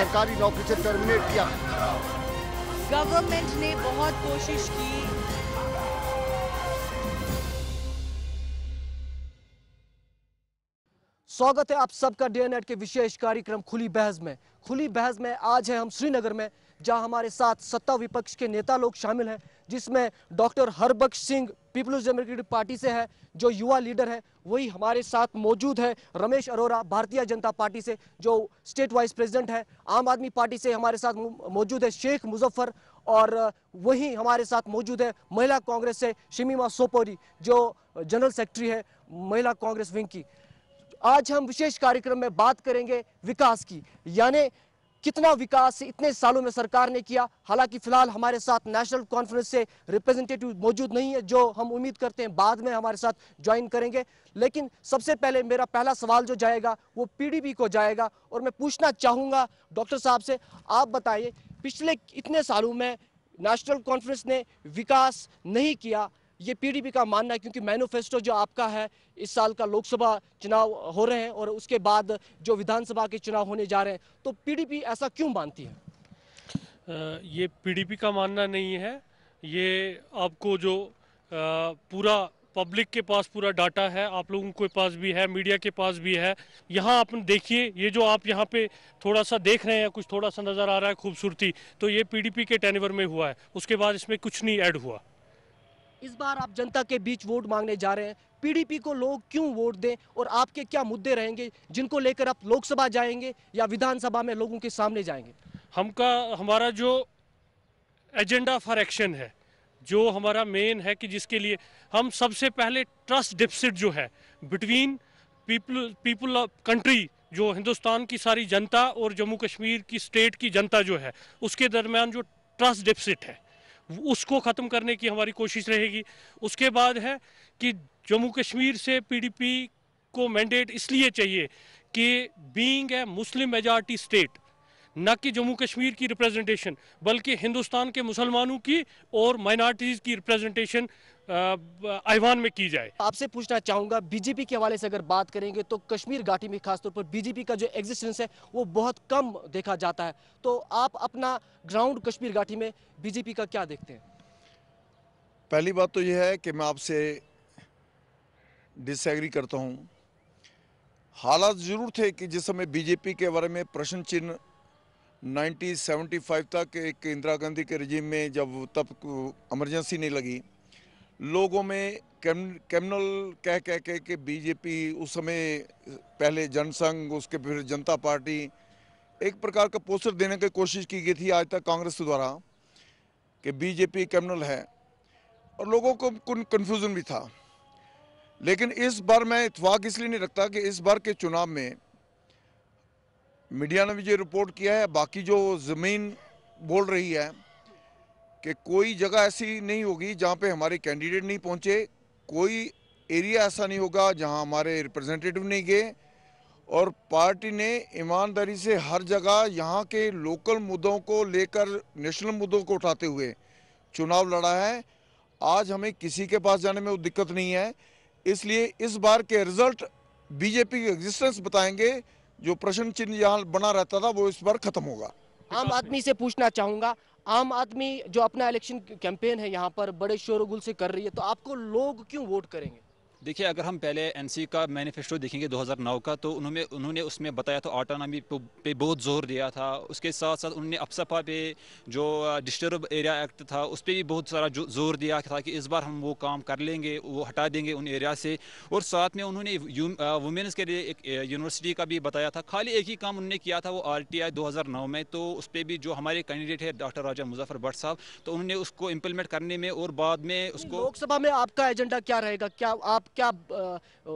सरकारी नौकरी से टर्मिनेट किया। गवर्नमेंट ने बहुत कोशिश की। स्वागत है आप सबका डे नेट के विशेष कार्यक्रम खुली बहस में। खुली बहस में आज है हम श्रीनगर में, जहां हमारे साथ सत्ता विपक्ष के नेता लोग शामिल हैं, जिसमें डॉक्टर हरबख्श सिंह पीपल्स डेमोक्रेटिक पार्टी से है, जो युवा लीडर है। वही हमारे साथ मौजूद है रमेश अरोड़ा भारतीय जनता पार्टी से, जो स्टेट वाइस प्रेसिडेंट है। आम आदमी पार्टी से हमारे साथ मौजूद है शेख मुजफ्फर, और वही हमारे साथ मौजूद है महिला कांग्रेस से शमीमा सोपोरी, जो जनरल सेक्रेटरी है महिला कांग्रेस विंग की। आज हम विशेष कार्यक्रम में बात करेंगे विकास की, यानी कितना विकास इतने सालों में सरकार ने किया। हालांकि फिलहाल हमारे साथ नेशनल कॉन्फ्रेंस से रिप्रेजेंटेटिव मौजूद नहीं है, जो हम उम्मीद करते हैं बाद में हमारे साथ ज्वाइन करेंगे। लेकिन सबसे पहले मेरा पहला सवाल जो जाएगा वो पीडीपी को जाएगा, और मैं पूछना चाहूँगा डॉक्टर साहब से, आप बताइए पिछले इतने सालों में नेशनल कॉन्फ्रेंस ने विकास नहीं किया, ये पीडीपी का मानना है, क्योंकि मैनिफेस्टो जो आपका है, इस साल का लोकसभा चुनाव हो रहे हैं और उसके बाद जो विधानसभा के चुनाव होने जा रहे हैं, तो पीडीपी ऐसा क्यों मानती है? ये पीडीपी का मानना नहीं है। ये आपको जो पूरा पब्लिक के पास पूरा डाटा है, आप लोगों के पास भी है, मीडिया के पास भी है। यहाँ आप देखिए, ये जो आप यहाँ पे थोड़ा सा देख रहे हैं, कुछ थोड़ा सा नज़र आ रहा है खूबसूरती, तो ये पीडीपी के टेन्योर में हुआ है। उसके बाद इसमें कुछ नहीं ऐड हुआ। इस बार आप जनता के बीच वोट मांगने जा रहे हैं, पीडीपी को लोग क्यों वोट दें, और आपके क्या मुद्दे रहेंगे जिनको लेकर आप लोकसभा जाएंगे या विधानसभा में लोगों के सामने जाएंगे? हमारा जो एजेंडा फॉर एक्शन है, जो हमारा मेन है, कि जिसके लिए हम सबसे पहले ट्रस्ट डिफिसिट जो है बिटवीन पीपल ऑफ कंट्री, जो हिंदुस्तान की सारी जनता और जम्मू कश्मीर की स्टेट की जनता जो है, उसके दरमियान जो ट्रस्ट डिफिसिट है, उसको ख़त्म करने की हमारी कोशिश रहेगी। उसके बाद है कि जम्मू कश्मीर से पीडीपी को मैंडेट इसलिए चाहिए कि being a Muslim majority state, न कि जम्मू कश्मीर की रिप्रेजेंटेशन, बल्कि हिंदुस्तान के मुसलमानों की और माइनॉरिटीज़ की रिप्रेजेंटेशन ऐवान में की जाए। आपसे पूछना चाहूँगा, बीजेपी के हवाले से अगर बात करेंगे तो कश्मीर घाटी में खासतौर पर बीजेपी का जो एग्जिस्टेंस है वो बहुत कम देखा जाता है, तो आप अपना ग्राउंड कश्मीर घाटी में बीजेपी का क्या देखते हैं? पहली बात तो यह है कि मैं आपसे डिसएग्री करता हूँ। हालात ज़रूर थे कि जिस समय बीजेपी के बारे में प्रश्न चिन्ह 1975 तक एक इंदिरा गांधी के रिजीम में, जब तब इमरजेंसी नहीं लगी, लोगों में क्रिमिनल कह कह के कि बीजेपी उस समय पहले जनसंघ, उसके फिर जनता पार्टी, एक प्रकार का पोस्टर देने की कोशिश की गई थी आज तक कांग्रेस द्वारा कि बीजेपी क्रिमिनल है, और लोगों को कन्फ्यूज़न भी था। लेकिन इस बार मैं इत्तेफाक इसलिए नहीं रखता कि इस बार के चुनाव में मीडिया ने भी ये रिपोर्ट किया है, बाकी जो ज़मीन बोल रही है कि कोई जगह ऐसी नहीं होगी जहां पे हमारे कैंडिडेट नहीं पहुंचे, कोई एरिया ऐसा नहीं होगा जहां हमारे रिप्रेजेंटेटिव नहीं गए, और पार्टी ने ईमानदारी से हर जगह यहां के लोकल मुद्दों को लेकर नेशनल मुद्दों को उठाते हुए चुनाव लड़ा है। आज हमें किसी के पास जाने में वो दिक्कत नहीं है, इसलिए इस बार के रिजल्ट बीजेपी के एग्जिस्टेंस बताएंगे। जो प्रश्न चिन्ह यहाँ बना रहता था वो इस बार खत्म होगा। आम आदमी से पूछना चाहूँगा, आम आदमी जो अपना इलेक्शन कैंपेन है यहाँ पर बड़े शोरगुल से कर रही है, तो आपको लोग क्यों वोट करेंगे? देखिए, अगर हम पहले एनसी का मैनिफेस्टो देखेंगे 2009 का, तो उन्होंने उसमें बताया था ऑटोनॉमी पे बहुत जोर दिया था। उसके साथ साथ उन्होंने अपसपा पे जो डिस्टर्ब एरिया एक्ट था उस पर भी बहुत सारा जोर दिया था कि इस बार हम वो काम कर लेंगे, वो हटा देंगे उन एरिया से। और साथ में उन्होंने वुमेन्स के लिए एक यूनिवर्सिटी का भी बताया था। खाली एक ही काम उन्होंने किया था, वो RTI 2009 में, तो उस पर भी जो हमारे कैंडिडेट है डॉक्टर राजा मुजफ्फर भट्ट साहब, तो उन्होंने उसको इम्प्लीमेंट करने में और बाद में उसको। लोकसभा में आपका एजेंडा क्या रहेगा? क्या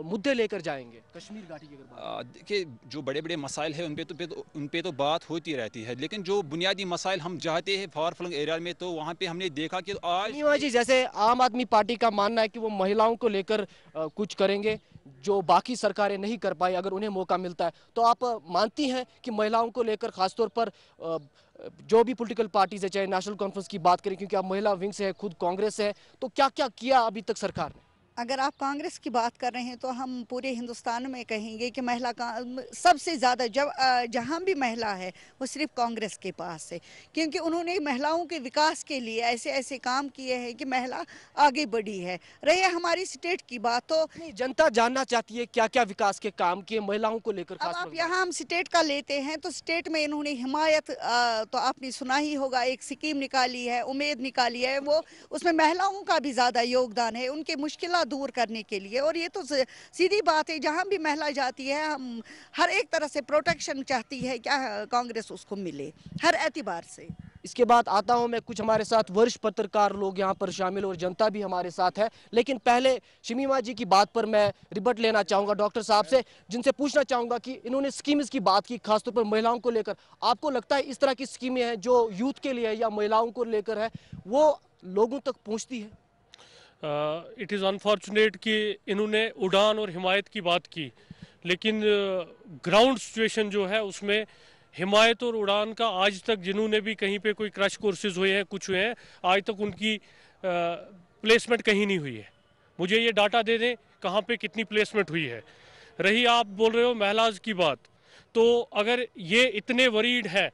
मुद्दे लेकर जाएंगे कश्मीर घाटी की? देखिए, जो बड़े बड़े मसाइल हैं उन पे तो बात होती रहती है, लेकिन जो बुनियादी मसाइल हम चाहते हैं फार फ्लंग एरिया में, तो वहाँ पे हमने देखा कि आज जी, जैसे आम आदमी पार्टी का मानना है कि वो महिलाओं को लेकर कुछ करेंगे जो बाकी सरकारें नहीं कर पाई अगर उन्हें मौका मिलता है, तो आप मानती हैं कि महिलाओं को लेकर खासतौर पर जो भी पॉलिटिकल पार्टीज है, चाहे नेशनल कॉन्फ्रेंस की बात करें, क्योंकि आप महिला विंग से है, खुद कांग्रेस है, तो क्या क्या किया अभी तक सरकार ने? अगर आप कांग्रेस की बात कर रहे हैं तो हम पूरे हिंदुस्तान में कहेंगे कि महिला का सबसे ज़्यादा जहाँ भी महिला है वो सिर्फ कांग्रेस के पास है, क्योंकि उन्होंने महिलाओं के विकास के लिए ऐसे ऐसे काम किए हैं कि महिला आगे बढ़ी है। रही हमारी स्टेट की बात तो जनता जानना चाहती है क्या क्या विकास के काम किए महिलाओं को लेकर। अब आप यहाँ हम स्टेट का लेते हैं तो स्टेट में इन्होंने हिमायत तो आपने सुना ही होगा, एक स्कीम निकाली है, उम्मीद निकाली है, वो उसमें महिलाओं का भी ज़्यादा योगदान है उनके मुश्किल दूर करने के लिए। और ये तो सीधी बात है, जहाँ भी महिला जाती है हम हर एक तरह से प्रोटेक्शन चाहती है, क्या कांग्रेस उसको मिले हर एतबार से। इसके बाद आता हूं मैं, कुछ हमारे साथ वरिष्ठ पत्रकार लोग यहाँ पर शामिल और जनता भी हमारे साथ है, लेकिन पहले शमीमा जी की बात पर मैं रिबट लेना चाहूंगा डॉक्टर साहब से, जिनसे पूछना चाहूंगा कि इन्होंने स्कीम्स की बात की खासतौर पर महिलाओं को लेकर। आपको लगता है इस तरह की स्कीमें हैं जो यूथ के लिए या महिलाओं को लेकर है वो लोगों तक पहुँचती है? इट इज़ अनफॉर्चुनेट कि इन्होंने उड़ान और हिमायत की बात की, लेकिन ग्राउंड सिचुएशन जो है उसमें हिमायत और उड़ान का आज तक जिन्होंने भी कहीं पे कोई क्रैश कोर्सेज हुए हैं, कुछ हुए हैं, आज तक उनकी प्लेसमेंट कहीं नहीं हुई है। मुझे ये डाटा दे दें कहाँ पे कितनी प्लेसमेंट हुई है। रही आप बोल रहे हो महिलाज की बात, तो अगर ये इतने वरीड है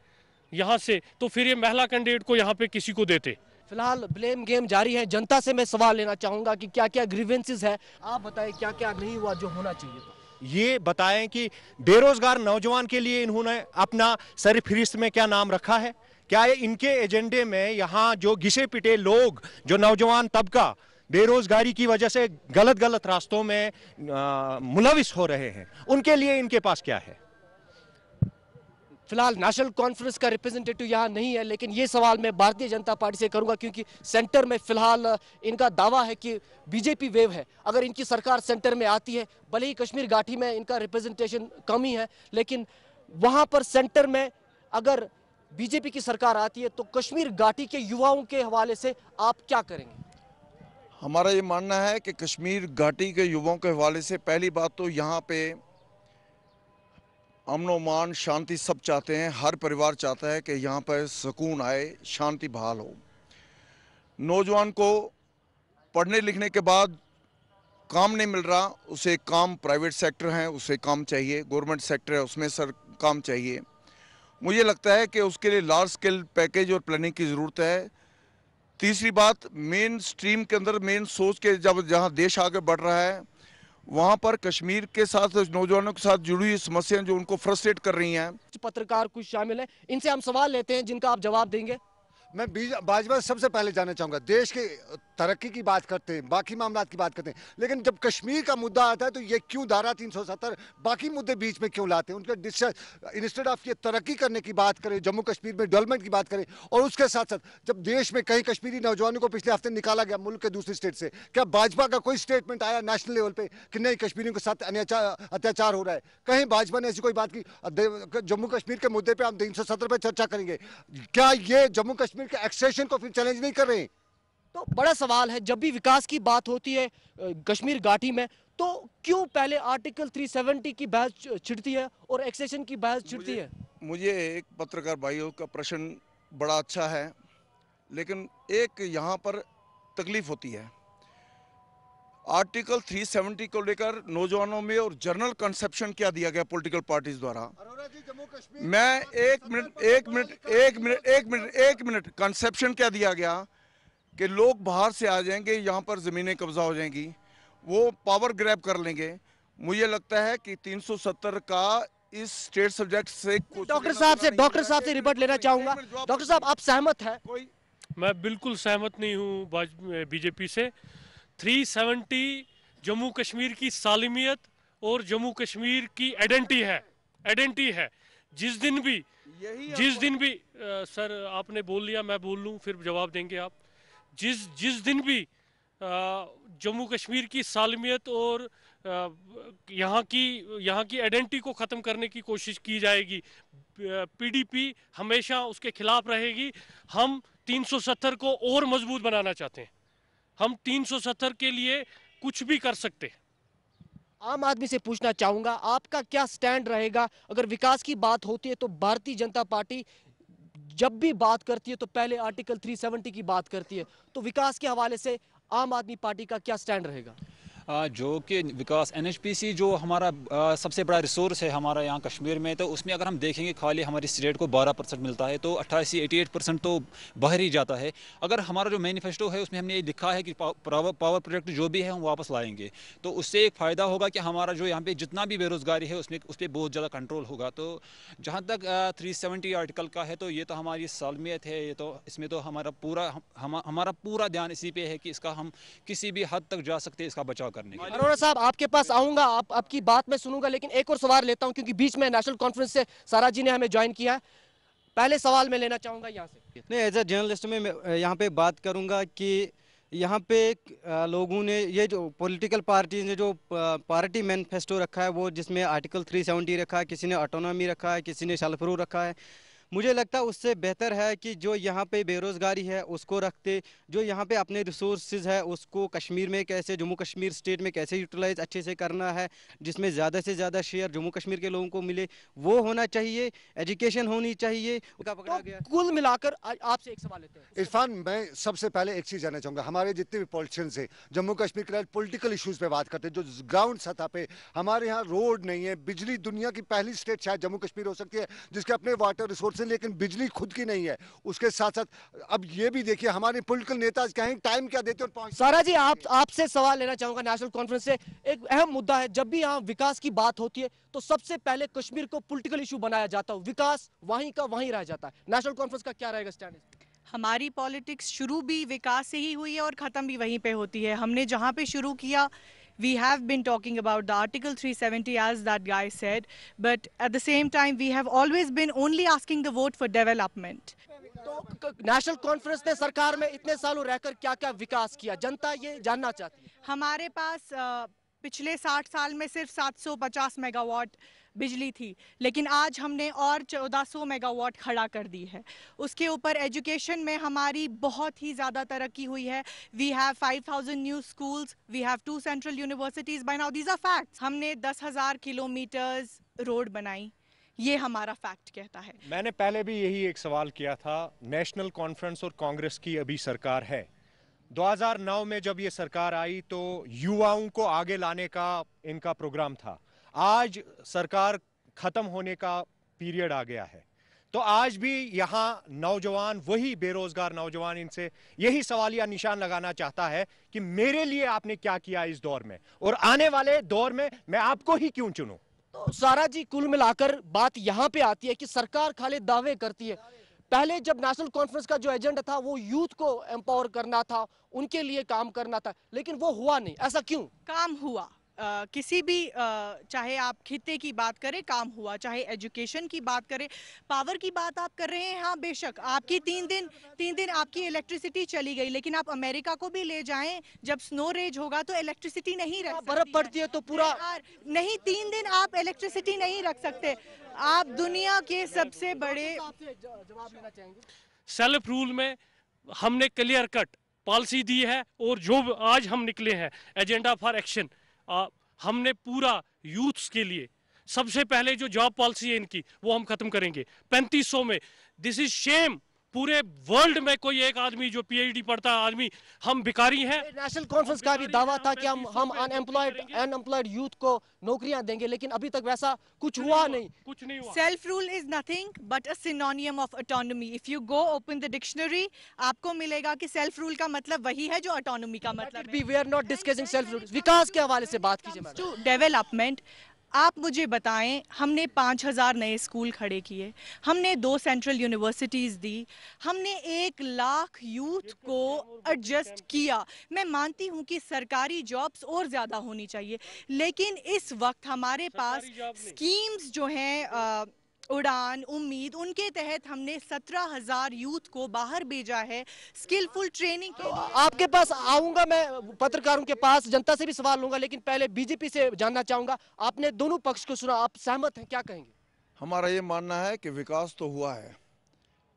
यहाँ से तो फिर ये महिला कैंडिडेट को यहाँ पे किसी को देते। फिलहाल ब्लेम गेम जारी है। जनता से मैं सवाल लेना चाहूंगा कि क्या क्या ग्रीवेंसेस है, आप बताएं क्या क्या नहीं हुआ जो होना चाहिए था। ये बताएं कि बेरोजगार नौजवान के लिए इन्होंने अपना सरफहरिस्त में क्या नाम रखा है? क्या इनके एजेंडे में यहाँ जो घिसे पिटे लोग, जो नौजवान तबका बेरोजगारी की वजह से गलत गलत रास्तों में मुलविस हो रहे हैं, उनके लिए इनके पास क्या है? फिलहाल नेशनल कॉन्फ्रेंस का रिप्रेजेंटेटिव यहाँ नहीं है, लेकिन ये सवाल मैं भारतीय जनता पार्टी से करूंगा, क्योंकि सेंटर में फिलहाल इनका दावा है कि बीजेपी वेव है। अगर इनकी सरकार सेंटर में आती है, भले ही कश्मीर घाटी में इनका रिप्रेजेंटेशन कम ही है, लेकिन वहां पर सेंटर में अगर बीजेपी की सरकार आती है तो कश्मीर घाटी के युवाओं के हवाले से आप क्या करेंगे? हमारा ये मानना है कि कश्मीर घाटी के युवाओं के हवाले से पहली बात तो यहाँ पे अमन मान शांति सब चाहते हैं, हर परिवार चाहता है कि यहाँ पर सुकून आए, शांति बहाल हो। नौजवान को पढ़ने लिखने के बाद काम नहीं मिल रहा, उसे काम प्राइवेट सेक्टर है उसे काम चाहिए, गवर्नमेंट सेक्टर है उसमें सर काम चाहिए। मुझे लगता है कि उसके लिए लार्ज स्केल पैकेज और प्लानिंग की ज़रूरत है। तीसरी बात, मेन स्ट्रीम के अंदर मेन सोच के जब जहाँ देश आगे बढ़ रहा है वहाँ पर कश्मीर के साथ नौजवानों के साथ जुड़ी हुई समस्याएं जो उनको फ्रस्ट्रेट कर रही हैं। पत्रकार कुछ शामिल हैं, इनसे हम सवाल लेते हैं जिनका आप जवाब देंगे। मैं भाजपा सबसे पहले जानना चाहूँगा, देश की तरक्की की बात करते हैं, बाकी मामला की बात करते हैं, लेकिन जब कश्मीर का मुद्दा आता है तो ये क्यों धारा 370 बाकी मुद्दे बीच में क्यों लाते हैं? उनके इंस्टेड ऑफ ये तरक्की करने की बात करें, जम्मू कश्मीर में डेवलपमेंट की बात करें, और उसके साथ साथ जब देश में कई कश्मीरी नौजवानों को पिछले हफ्ते निकाला गया मुल्क के दूसरी स्टेट से, क्या भाजपा का कोई स्टेटमेंट आया नेशनल लेवल पर कि नहीं कश्मीरियों के साथ अत्याचार हो रहा है? कहीं भाजपा ने ऐसी कोई बात की? जम्मू कश्मीर के मुद्दे पर हम 370 पर चर्चा करेंगे, क्या ये जम्मू कश्मीर के एक्सटेंशन को फिर चैलेंज नहीं कर रहे? तो बड़ा सवाल है, जब भी विकास की बात होती है कश्मीर घाटी में तो क्यों पहले आर्टिकल 370 की बहस छिड़ती है और एक्सेशन की बहस छिड़ती है? मुझे एक पत्रकार भाइयों का प्रश्न बड़ा अच्छा है, लेकिन एक यहाँ पर तकलीफ होती है। आर्टिकल 370 को लेकर नौजवानों में और जर्नल कंसेप्शन क्या दिया गया पॉलिटिकल पार्टीज द्वारा? मैं एक मिनट कंसेप्शन क्या दिया गया कि लोग बाहर से आ जाएंगे, यहाँ पर ज़मीनें कब्जा हो जाएंगी, वो पावर ग्रैब कर लेंगे। मुझे लगता है कि 370 का इस स्टेट सब्जेक्ट से डॉक्टर साहब से रिपोर्ट लेना चाहूंगा। डॉक्टर साहब, आप सहमत हैं? मैं बिल्कुल सहमत नहीं हूँ बीजेपी से। 370 जम्मू कश्मीर की सालिमियत और जम्मू कश्मीर की आइडेंटिटी है। जिस दिन भी सर आपने बोल लिया, मैं बोल लूँ फिर जवाब देंगे आप। जिस दिन भी जम्मू कश्मीर की सालिमियत और यहाँ की आइडेंटिटी को ख़त्म करने की कोशिश की जाएगी, पीडीपी हमेशा उसके खिलाफ रहेगी। हम 370 को और मजबूत बनाना चाहते हैं, हम 370 के लिए कुछ भी कर सकते हैं। आम आदमी से पूछना चाहूंगा, आपका क्या स्टैंड रहेगा? अगर विकास की बात होती है तो भारतीय जनता पार्टी जब भी बात करती है तो पहले आर्टिकल 370 की बात करती है, तो विकास के हवाले से आम आदमी पार्टी का क्या स्टैंड रहेगा? जो कि विकास NHPC जो हमारा सबसे बड़ा रिसोर्स है हमारा यहाँ कश्मीर में, तो उसमें अगर हम देखेंगे खाली हमारी स्टेट को 12% मिलता है, तो 88% तो बाहर ही जाता है। अगर हमारा जो मैनिफेस्टो है उसमें हमने ये लिखा है कि पावर प्रोजेक्ट जो भी है हम वापस लाएंगे, तो उससे एक फ़ायदा होगा कि हमारा जो यहाँ पे जितना भी बेरोज़गारी है उसमें उस पर बहुत ज़्यादा कंट्रोल होगा। तो जहाँ तक 370 आर्टिकल का है, तो ये तो हमारी सालमियत है, ये तो इसमें तो हमारा पूरा ध्यान इसी पे है कि इसका हम किसी भी हद तक जा सकते हैं इसका बचाव करने के लिए। अरोड़ा साहब, आपके पास आऊंगा, आपकी बात मैं सुनूंगा, लेकिन एक और सवाल लेता हूं क्योंकि बीच में नेशनल कॉन्फ्रेंस से सारा जी ने हमें ज्वाइन किया है। पहले सवाल मैं लेना चाहूंगा यहाँ से। नहीं, एज ए जर्नलिस्ट में मैं यहाँ पे बात करूँगा कि यहाँ पे लोगों ने ये जो पॉलिटिकल पार्टीज ने जो पार्टी मैनिफेस्टो रखा है वो जिसमें आर्टिकल 370 रखा है, किसी ने ऑटोनॉमी रखा है, किसी ने सेल्फ रूल रखा है। मुझे लगता है उससे बेहतर है कि जो यहाँ पे बेरोज़गारी है उसको रखते, जो यहाँ पे अपने रिसोर्सेज है उसको कश्मीर में कैसे, जम्मू कश्मीर स्टेट में कैसे यूटिलाइज अच्छे से करना है, जिसमें ज़्यादा से ज़्यादा शेयर जम्मू कश्मीर के लोगों को मिले, वो होना चाहिए। एजुकेशन होनी चाहिए। तो कुल मिलाकर आपसे एक सवाल लेते हैं। इरफान, मैं सबसे पहले एक चीज़ जानना चाहूँगा, हमारे जितने भी पॉलिटिशियंस हैं जम्मू कश्मीर के पॉलिटिकल इश्यूज़ पे बात करते हैं, जो ग्राउंड सतह पे हमारे यहाँ रोड नहीं है, बिजली, दुनिया की पहली स्टेट शायद जम्मू कश्मीर हो सकती है जिसके अपने वाटर रिसोर्स, लेकिन बिजली खुद की नहीं है। उसके साथ साथ अब ये भी देखिए हमारे पॉलिटिकल नेता कहें टाइम क्या देते हैं। सारा जी, आपसे सवाल लेना चाहूंगा। नेशनल कॉन्फ्रेंस से एक अहम मुद्दा है, जब भी यहाँ विकास की बात होती है तो सबसे पहले कश्मीर को पॉलिटिकल इशू बनाया जाता है, विकास वहीं का वहीं रह जाता है। नेशनल कॉन्फ्रेंस का क्या रहेगा स्टैंड? हमारी पॉलिटिक्स शुरू भी विकास से ही हुई है और ख़त्म भी वहीं पे होती है। हमने जहाँ पे शुरू किया, we have been talking about the Article 370 as that guy said, but at the same time we have always been only asking the vote for development. तो नेशनल कॉन्फ्रेंस ने सरकार में इतने सालों रहकर क्या क्या विकास किया, जनता ये जानना चाहती है। हमारे पास पिछले 60 साल में सिर्फ 750 मेगावाट बिजली थी, लेकिन आज हमने और 1400 मेगावाट खड़ा कर दी है। उसके ऊपर एजुकेशन में हमारी बहुत ही ज़्यादा तरक्की हुई है। We have 5000 new schools, we have 2 central universities by now, these are facts. हमने 10,000 किलोमीटर्स रोड बनाई, ये हमारा फैक्ट कहता है। मैंने पहले भी यही एक सवाल किया था। नेशनल कॉन्फ्रेंस और कांग्रेस की अभी सरकार है। 2009 में जब ये सरकार आई तो युवाओं को आगे लाने का इनका प्रोग्राम था। आज सरकार खत्म होने का पीरियड आ गया है, तो आज भी यहाँ नौजवान, वही बेरोजगार नौजवान, इनसे यही सवालिया निशान लगाना चाहता है कि मेरे लिए आपने क्या किया इस दौर में, और आने वाले दौर में मैं आपको ही क्यों चुनूं। तो सारा जी, कुल मिलाकर बात यहाँ पे आती है कि सरकार खाली दावे करती है। पहले जब नेशनल कॉन्फ्रेंस का जो एजेंडा था वो यूथ को एम्पावर करना था, उनके लिए काम करना था, लेकिन वो हुआ नहीं। ऐसा क्यों? काम हुआ, किसी भी चाहे आप खित्ते की बात करें काम हुआ, चाहे एजुकेशन की बात करें, पावर की बात आप कर रहे हैं, हाँ बेशक आपकी 3 दिन आपकी इलेक्ट्रिसिटी चली गई, लेकिन आप अमेरिका को भी ले जाएं, जब स्नो रेज होगा तो इलेक्ट्रिसिटी नहीं रख सकती, बर्फ पड़ती है तो पूरा नहीं, 3 दिन आप इलेक्ट्रिसिटी नहीं रख सकते। आप दुनिया के सबसे बड़े जवाब लेना चाहेंगे? सेल्फ रूल में हमने क्लियर कट पॉलिसी दी है, और जो आज हम निकले हैं एजेंडा फॉर एक्शन, हमने पूरा यूथ्स के लिए सबसे पहले जो जॉब पॉलिसी है इनकी वो हम खत्म करेंगे 3500 में। दिस इज शेम, पूरे वर्ल्ड में कोई एक आदमी जो PhD पढ़ता आदमी, हम भिखारी हैं। नेशनल कॉन्फ्रेंस का भी दावा था कि हम अनएम्प्लॉयड यूथ को नौकरियां देंगे, लेकिन अभी तक वैसा कुछ हुआ नहीं। Self rule is nothing but a सिनोनियम of autonomy. If you go open the dictionary आपको मिलेगा कि सेल्फ रूल का मतलब वही है जो ऑटोनॉमी का मतलब है। We are not discussing self rule. विकास के हवाले से बात कीजिए। टू डेवलपमेंट, आप मुझे बताएं, हमने 5000 नए स्कूल खड़े किए, हमने 2 सेंट्रल यूनिवर्सिटीज़ दी, हमने 1 लाख यूथ को एडजस्ट किया। मैं मानती हूं कि सरकारी जॉब्स और ज़्यादा होनी चाहिए, लेकिन इस वक्त हमारे पास स्कीम्स जो हैं उड़ान, उम्मीद, उनके तहत हमने 17,000 यूथ को बाहर भेजा है स्किलफुल ट्रेनिंग के लिए। आपके पास आऊंगा, मैं पत्रकारों के पास, जनता से भी सवाल लूंगा, लेकिन पहले बीजेपी से जानना चाहूंगा। आपने दोनों पक्ष को सुना, आप सहमत हैं? क्या कहेंगे? हमारा ये मानना है कि विकास तो हुआ है,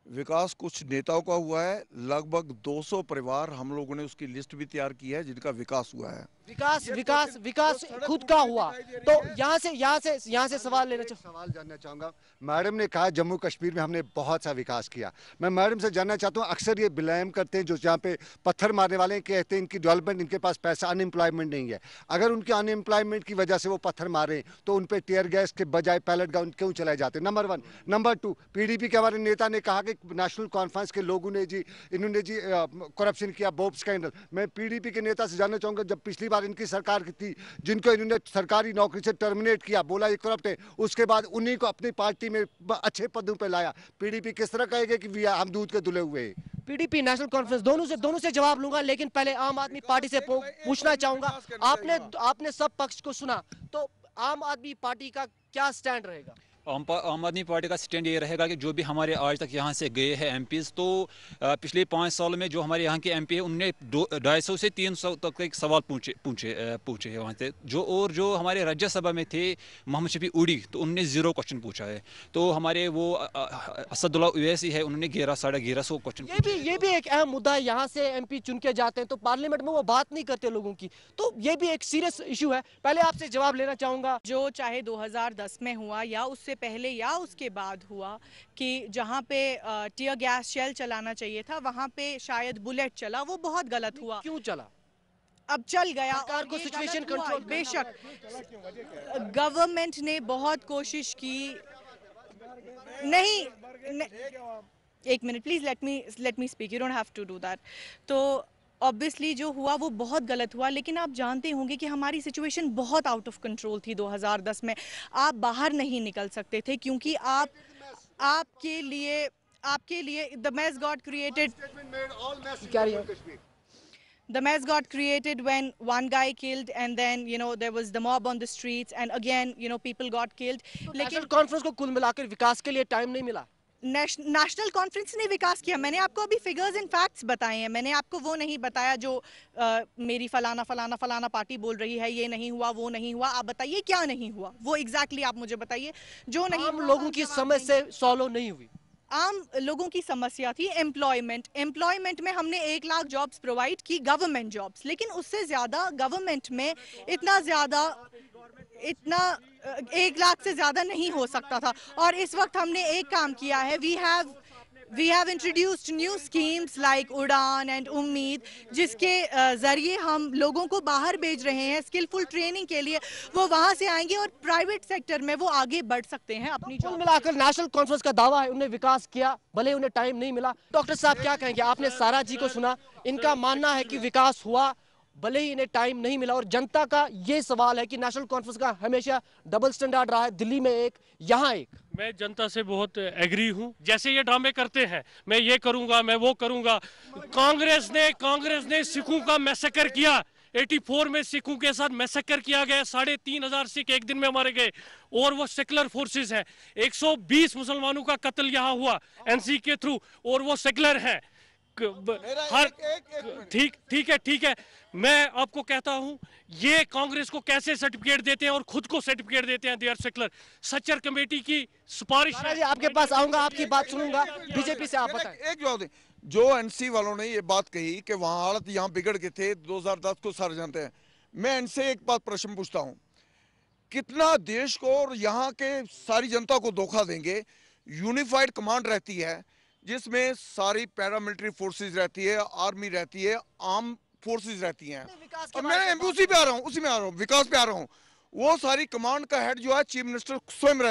विकास कुछ नेताओं का हुआ है, लगभग 200 परिवार हम लोगों ने उसकी लिस्ट भी तैयार की है जिनका विकास हुआ है। विकास विकास विकास खुद का हुआ। तो यहाँ से सवाल लेना सवाल जानना चाहूंगा। मैडम ने कहा जम्मू कश्मीर में हमने बहुत सा विकास किया। मैं मैडम से जानना चाहता हूँ, अक्सर ये ब्लेम करते हैं जो यहाँ पे पत्थर मारने वाले कहते हैं इनकी डेवलपमेंट, इनके पास पैसा, अनएम्प्लॉयमेंट नहीं है। अगर उनके अनएम्प्लॉयमेंट की वजह से वो पत्थर मारे तो उन पर टीयर गैस के बजाय पैलेट गन क्यों चलाए जाते हैं? नंबर 1। नंबर 2, PDP के हमारे नेता ने कहा कि नेशनल कॉन्फ्रेंस के लोगों ने जी इन्होंने जी करप्शन किया, बॉब स्कैंडल। मैं PDP के नेता से जानना चाहूंगा, जब पिछली बार इनकी सरकार की थी जिनको इन्होंने सरकारी नौकरी से टर्मिनेट किया, बोला ये करप्ट है, उसके बाद उन्हीं को अपनी पार्टी में अच्छे पदों पे लाया, PDP किस तरह कहेगा कि हम दूध के धुले हुए हैं? PDP नेशनल कॉन्फ्रेंस दोनों से जवाब लूंगा, लेकिन पहले आम आदमी पार्टी से पूछना चाहूंगा। आपने सब पक्ष को सुना, तो आम आदमी पार्टी का क्या स्टैंड रहेगा? आम आदमी पार्टी का स्टैंड ये रहेगा कि जो भी हमारे आज तक यहाँ से गए हैं MPs, तो पिछले 5 साल में जो हमारे यहाँ के MP है उनने 250 से 300 तक के सवाल पूछे हैं वहाँ से। जो हमारे राज्यसभा में थे मोहम्मद शफी उड़ी, तो उनने 0 क्वेश्चन पूछा है। तो हमारे वो असदुल्ला ओवैसी है, उन्होंने 1100 क्वेश्चन। ये भी एक अहम मुद्दा है। यहाँ से MP चुन के जाते हैं तो पार्लियामेंट में वो बात नहीं करते लोगों की, तो ये भी एक सीरियस इशू है। पहले आपसे जवाब लेना चाहूंगा। जो चाहे 2010 में हुआ या उससे पहले या उसके बाद हुआ, कि जहाँ पे टीयर गैस शेल चलाना चाहिए था वहाँ पे शायद बुलेट चला, वो बहुत गलत हुआ। क्यों चला? अब चल गया, सरकार को सिचुएशन कंट्रोल, बेशक गवर्नमेंट ने बहुत कोशिश की। नहीं, एक minute please, let me speak, you don't have to do that. तो ऑब्वियसली जो हुआ वो बहुत गलत हुआ, लेकिन आप जानते होंगे कि हमारी सिचुएशन बहुत आउट ऑफ कंट्रोल थी 2010 में। आप बाहर नहीं निकल सकते थे क्योंकि आपके लिए the mess got created when one guy killed, and then there was the mob on the streets, and again people got killed. लेकिन कॉन्फ्रेंस को कुल मिलाकर विकास के लिए टाइम नहीं मिला। नेशनल कॉन्फ्रेंस ने विकास किया। मैंने आपको अभी फिगर्स एंड फैक्ट्स बताए हैं। मैंने आपको वो नहीं बताया जो मेरी फलाना पार्टी बोल रही है ये नहीं हुआ, वो नहीं हुआ। आप बताइए क्या नहीं हुआ, वो एग्जैक्टली आप मुझे बताइए जो नहीं। आम लोगों की समस्या सॉल्व नहीं हुई। आम लोगों की समस्या थी एम्प्लॉयमेंट में हमने 1 लाख जॉब्स प्रोवाइड की, गवर्नमेंट जॉब्स, लेकिन उससे ज़्यादा गवर्नमेंट में इतना 1 लाख से ज़्यादा नहीं हो सकता था। और इस वक्त हमने एक काम किया है, we have introduced new schemes like Udan and Ummeed, जिसके ज़रिए हम लोगों को बाहर भेज रहे हैं स्किलफुल ट्रेनिंग के लिए। वो वहाँ से आएंगे और प्राइवेट सेक्टर में वो आगे बढ़ सकते हैं अपनी। कुल मिलाकर नेशनल कॉन्फ्रेंस का दावा है उन्हें विकास किया, भले उन्हें टाइम नहीं मिला। डॉक्टर साहब क्या कहेंगे? आपने सारा जी को सुना, इनका मानना है कि विकास हुआ भले ही इन्हें टाइम नहीं मिला। और जनता का ये सवाल है कि नेशनल कॉन्फ्रेंस का हमेशा डबल स्टैंडर्ड रहा है, दिल्ली में एक, यहाँ एक। मैं जनता से बहुत एग्री हूँ। जैसे ये ड्रामे करते हैं, मैं ये करूंगा, मैं वो करूंगा। कांग्रेस ने सिखों का मैसेकर किया। 84 में सिखों के साथ मैसेकर किया गया, 3,500 सिख एक दिन में मारे गए, और वो सेकुलर फोर्सेस है। 120 मुसलमानों का कत्ल यहाँ हुआ NC के थ्रू, और वो सेकुलर है। ठीक है, मैं आपको कहता हूं ये कांग्रेस को कैसे सर्टिफिकेट देते हैं और खुद को सर्टिफिकेट देते हैं, they are secular. Sachar committee की सिफारिश है। आपके पास आऊंगा, आपकी बात सुनूंगा। बीजेपी से आप बताएं। एक जवाब दें। जो NC वालों ने ये बात कही कि वहां हालत यहाँ बिगड़ गए थे 2010 को, सारे जानते हैं। मैं इनसे एक बात प्रश्न पूछता हूँ, कितना देश को और यहाँ के सारी जनता को धोखा देंगे? यूनिफाइड कमांड रहती है जिसमें सारी पैरामिलिट्री फोर्सेस रहती है, आर्मी रहती है, आर्म फोर्सेस रहती हैं। और मैं उसी पे आ रहा हूँ, विकास पे आ रहा हूँ। वो सारी कमांड का हेड जो है चीफ मिनिस्टर स्वयं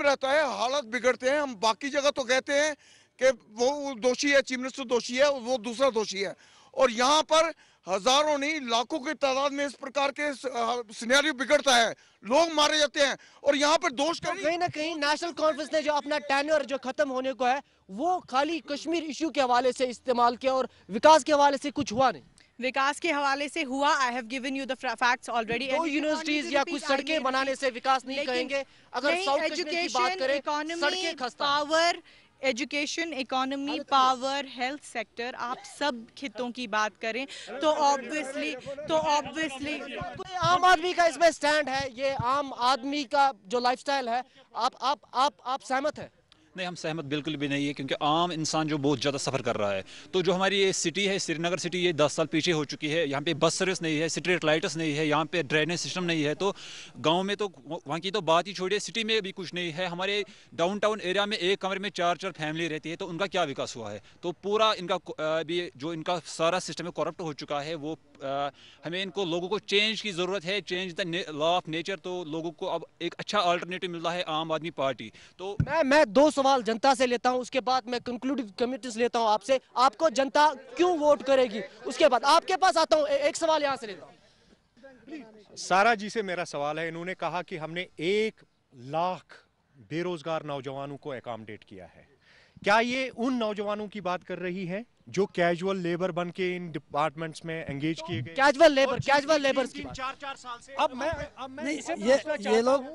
रहता है। हालत बिगड़ते हैं। हम बाकी जगह तो कहते हैं कि वो दोषी है, चीफ मिनिस्टर दोषी है, वो दूसरा दोषी है। और यहाँ पर हजारों नहीं लाखों की तादाद में इस प्रकार के सिनेरियो बिगड़ता है, लोग मारे जाते हैं, और यहाँ पर दोष कहीं ना कहीं नेशनल कॉन्फ्रेंस ने जो अपना टेन्योर जो खत्म होने को है वो खाली कश्मीर इश्यू के हवाले से इस्तेमाल किया, और विकास के हवाले से कुछ हुआ नहीं। विकास के हवाले से हुआ। I have given you the facts already. Universities या कुछ सड़कें बनाने से विकास नहीं कहेंगे। अगर साउथ कश्मीर की बात करें, सड़कें खस्ता, power, education, economy, power, health sector, आप सब खितों की बात करें तो ऑब्वियसली आम आदमी का इसमें स्टैंड है। ये आम आदमी का जो लाइफस्टाइल है, आप सहमत है? नहीं, हम सहमत बिल्कुल भी नहीं है, क्योंकि आम इंसान जो बहुत ज़्यादा सफ़र कर रहा है, तो जो हमारी ये सिटी है, श्रीनगर सिटी, ये 10 साल पीछे हो चुकी है। यहाँ पे बस सर्विस नहीं है, स्ट्रीट लाइट्स नहीं है, यहाँ पे ड्रेनेज सिस्टम नहीं है। तो गांव में तो वहाँ की तो बात ही छोड़िए, सिटी में भी कुछ नहीं है। हमारे डाउनटाउन एरिया में एक कमरे में 4-4 फैमिली रहती है, तो उनका क्या विकास हुआ है? तो पूरा इनका भी जो इनका सारा सिस्टम है करप्ट हो चुका है। वो हमें इनको लोगों को चेंज की ज़रूरत है, change the law of nature. तो लोगों को अब एक अच्छा अल्टरनेटिव मिल रहा है आम आदमी पार्टी। तो मैं 2 सवाल जनता से लेता हूं, उसके बाद मैं कंक्लूडिव कमेंट्स लेता हूं आपसे। आपको जनता क्यों वोट करेगी, उसके बाद आपके पास आता हूं। एक सवाल यहां से लेता हूं। सारा जी से मेरा सवाल है, इन्होंने कहा कि हमने 1 लाख बेरोजगार नौजवानों को अकोमोडेट किया है। क्या ये उन नौजवानों की बात कर रही है जो कैजुअल लेबर बन के इन डिपार्टमेंट्स में एंगेज किए गए? कैजुअल लेबर की 4-4 साल से। अब मैं ये लोग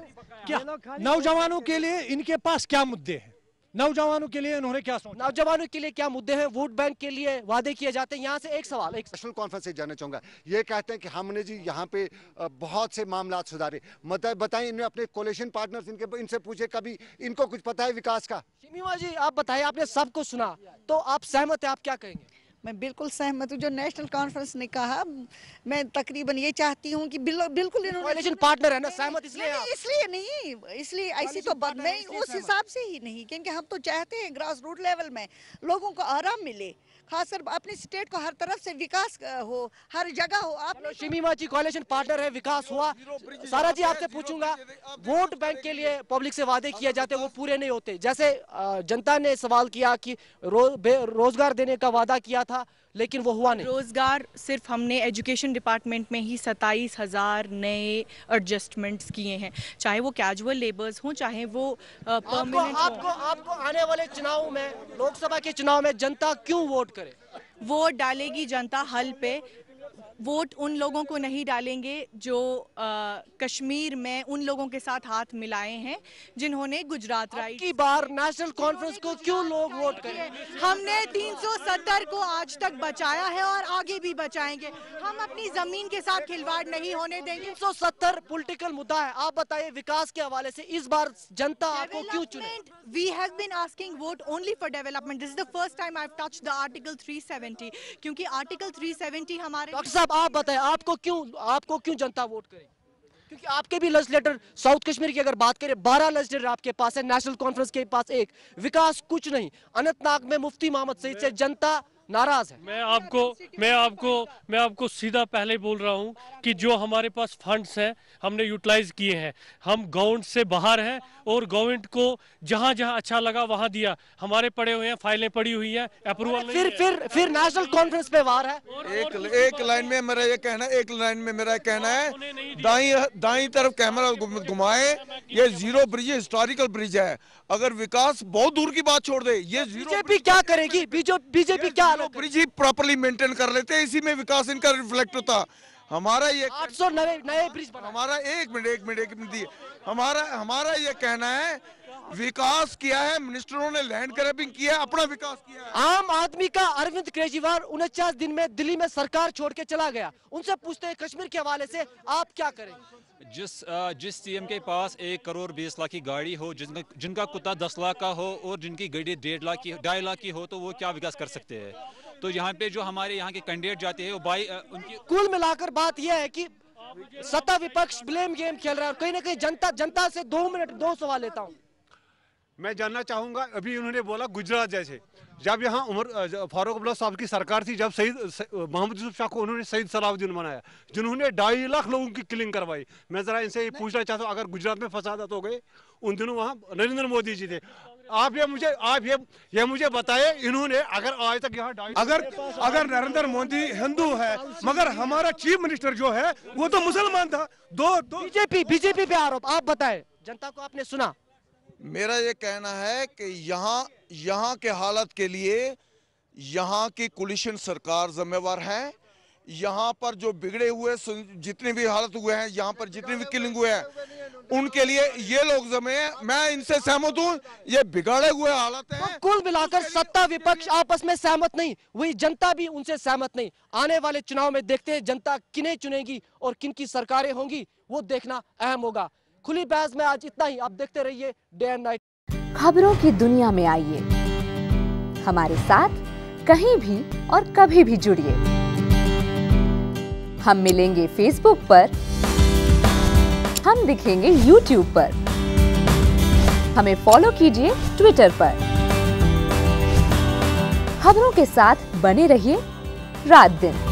क्या नौजवानों के लिए इनके पास क्या मुद्दे हैं? नौजवानों के लिए इन्होंने क्या सोचा? नौजवानों के लिए क्या मुद्दे हैं? वोट बैंक के लिए वादे किए जाते हैं। यहाँ से एक सवाल, एक नेशनल कॉन्फ्रेंस से जानना चाहूंगा। ये कहते हैं कि हमने जी यहाँ पे बहुत से मामला सुधारे। बताइए, इन्हें अपने कोलिशन पार्टनर्स इनसे पूछे, कभी इनको कुछ पता है विकास का? शिमीमा जी, आप बताइए, आपने सब कुछ सुना, तो आप सहमत है? आप क्या कहेंगे? मैं बिल्कुल सहमत हूँ जो नेशनल कॉन्फ्रेंस ने कहा। मैं तकरीबन ये चाहती हूँ कि बिल्कुल कोalition पार्टनर है ना, सहमत इसलिए आप? इसलिए नहीं, इसलिए ऐसी तो बात नहीं, उस हिसाब से ही नहीं, क्योंकि हम तो चाहते हैं ग्रास रूट लेवल में लोगों को आराम मिले, खासकर अपनी स्टेट को हर तरफ से विकास हो, हर जगह हो। आप शिमीमा जी कोalition पार्टनर है, विकास हुआ। सारा जी, आपसे पूछूंगा, वोट बैंक के लिए पब्लिक से वादे किए जाते हैं, वो पूरे नहीं होते। जैसे जनता ने सवाल किया कि रोजगार देने का वादा किया था, लेकिन वो हुआ नहीं। रोजगार सिर्फ हमने एजुकेशन डिपार्टमेंट में ही 27,000 नए एडजस्टमेंट्स किए हैं, चाहे वो कैजुअल लेबर्स हों, चाहे वो परमानेंट। आपको आने वाले चुनाव में, लोकसभा के चुनाव में जनता क्यों वोट करे? वोट डालेगी जनता हल पे। वोट उन लोगों को नहीं डालेंगे जो कश्मीर में उन लोगों के साथ हाथ मिलाए हैं जिन्होंने गुजरात राइट की बार नेशनल कॉन्फ्रेंस को क्यों लोग वोट करें? हमने 370 को आज तक बचाया है और आगे भी बचाएंगे। हम अपनी जमीन के साथ खिलवाड़ नहीं होने देंगे। 370 पॉलिटिकल मुद्दा है। आप बताइए, विकास के हवाले से इस बार जनता आपको क्यों चुने? We have been asking vote only for development. This is the first time I've touched the Article 370, क्योंकि Article 370 हमारे। डॉक्टर साहब, आप बताएं, आपको क्यों जनता वोट करे? क्योंकि आपके भी लेजिस्लेटर, साउथ कश्मीर की अगर बात करें, 12 लेजिस्लेटर आपके पास है, नेशनल कॉन्फ्रेंस के पास 1। विकास कुछ नहीं। अनंतनाग में मुफ्ती मोहम्मद सईद से जनता नाराज है। मैं आपको सीधा पहले बोल रहा हूं कि जो हमारे पास फंड्स हैं हमने यूटिलाइज किए हैं। हम गवर्नमेंट से बाहर हैं और गवर्नमेंट को जहां जहां अच्छा लगा वहां दिया। हमारे पड़े हुए हैं, फाइलें पड़ी हुई हैं, अप्रूवल नहीं है। फिर नेशनल कॉन्फ्रेंस पे वार है। एक लाइन में मेरा ये कहना है, दाई तरफ कैमरा घुमाए। ये जीरो ब्रिज हिस्टोरिकल ब्रिज है। अगर विकास बहुत दूर की बात छोड़ दे, ये बीजेपी क्या करेगी? बीजेपी क्या ब्रिज ही प्रॉपर्ली मेंटेन कर लेते हैं, इसी में विकास इनका रिफ्लेक्ट होता। हमारा ये 800 नए ब्रिज बना। हमारा एक मिनट दिए। हमारा ये कहना है, विकास किया है, मिनिस्टरों ने लैंड ग्रैबिंग किया है, अपना विकास किया है। आम आदमी का अरविंद केजरीवाल 49 दिन में दिल्ली में सरकार छोड़ के चला गया। उनसे पूछते हैं कश्मीर के हवाले से आप क्या करेंगे? जिस सीएम के पास 1 करोड़ 20 लाख की गाड़ी हो, जिनका कुत्ता 10 लाख का हो और जिनकी गाड़ी 1.5 लाख की 2.5 लाख की हो, तो वो क्या विकास कर सकते हैं? तो यहाँ पे जो हमारे यहाँ के कैंडिडेट जाते हैं वो उनकी कुल मिलाकर बात यह है कि सत्ता विपक्ष ब्लेम गेम खेल रहा है। कहीं ना कहीं जनता से 2 मिनट 2 सवाल लेता हूँ। मैं जानना चाहूंगा, अभी उन्होंने बोला गुजरात जैसे, जब यहाँ फारूक अब्दुल्ला साहब की सरकार थी, जब मोहम्मद यूसुफ शाह को उन्होंने शहीद सलाउद्दीन बनाया, जिन्होंने 2.5 लाख लोगों की किलिंग करवाई। मैं जरा इनसे पूछना चाहता हूँ, अगर गुजरात में फसादात हो गए, उन दिनों वहाँ नरेंद्र मोदी जी थे। आप ये मुझे बताए, इन्होंने अगर आज तक यहाँ अगर नरेंद्र मोदी हिंदू है, मगर हमारा चीफ मिनिस्टर जो है वो तो मुसलमान था। बीजेपी पे आरोप, आप बताए, जनता को आपने सुना। मेरा ये कहना है कि यहाँ के हालत के लिए यहाँ की कोलिशन सरकार जिम्मेवार है। यहाँ पर जो बिगड़े हुए जितने भी हालत हुए हैं, यहाँ पर जितने भी किलिंग हुए हैं, उनके लिए ये लोग जिम्मे हैं। मैं इनसे सहमत हूँ, ये बिगड़े हुए हालत हैं। तो कुल मिलाकर सत्ता विपक्ष आपस में सहमत नहीं, वही जनता भी उनसे सहमत नहीं। आने वाले चुनाव में देखते हैं जनता किन्हें चुनेगी और किन की सरकारें होंगी, वो देखना अहम होगा। खुली बहस में आज इतना ही। आप देखते रहिए डे एंड नाइट। खबरों की दुनिया में आइए, हमारे साथ कहीं भी और कभी भी जुड़िए। हम मिलेंगे फेसबुक पर, हम दिखेंगे यूट्यूब पर, हमें फॉलो कीजिए ट्विटर पर। खबरों के साथ बने रहिए रात दिन।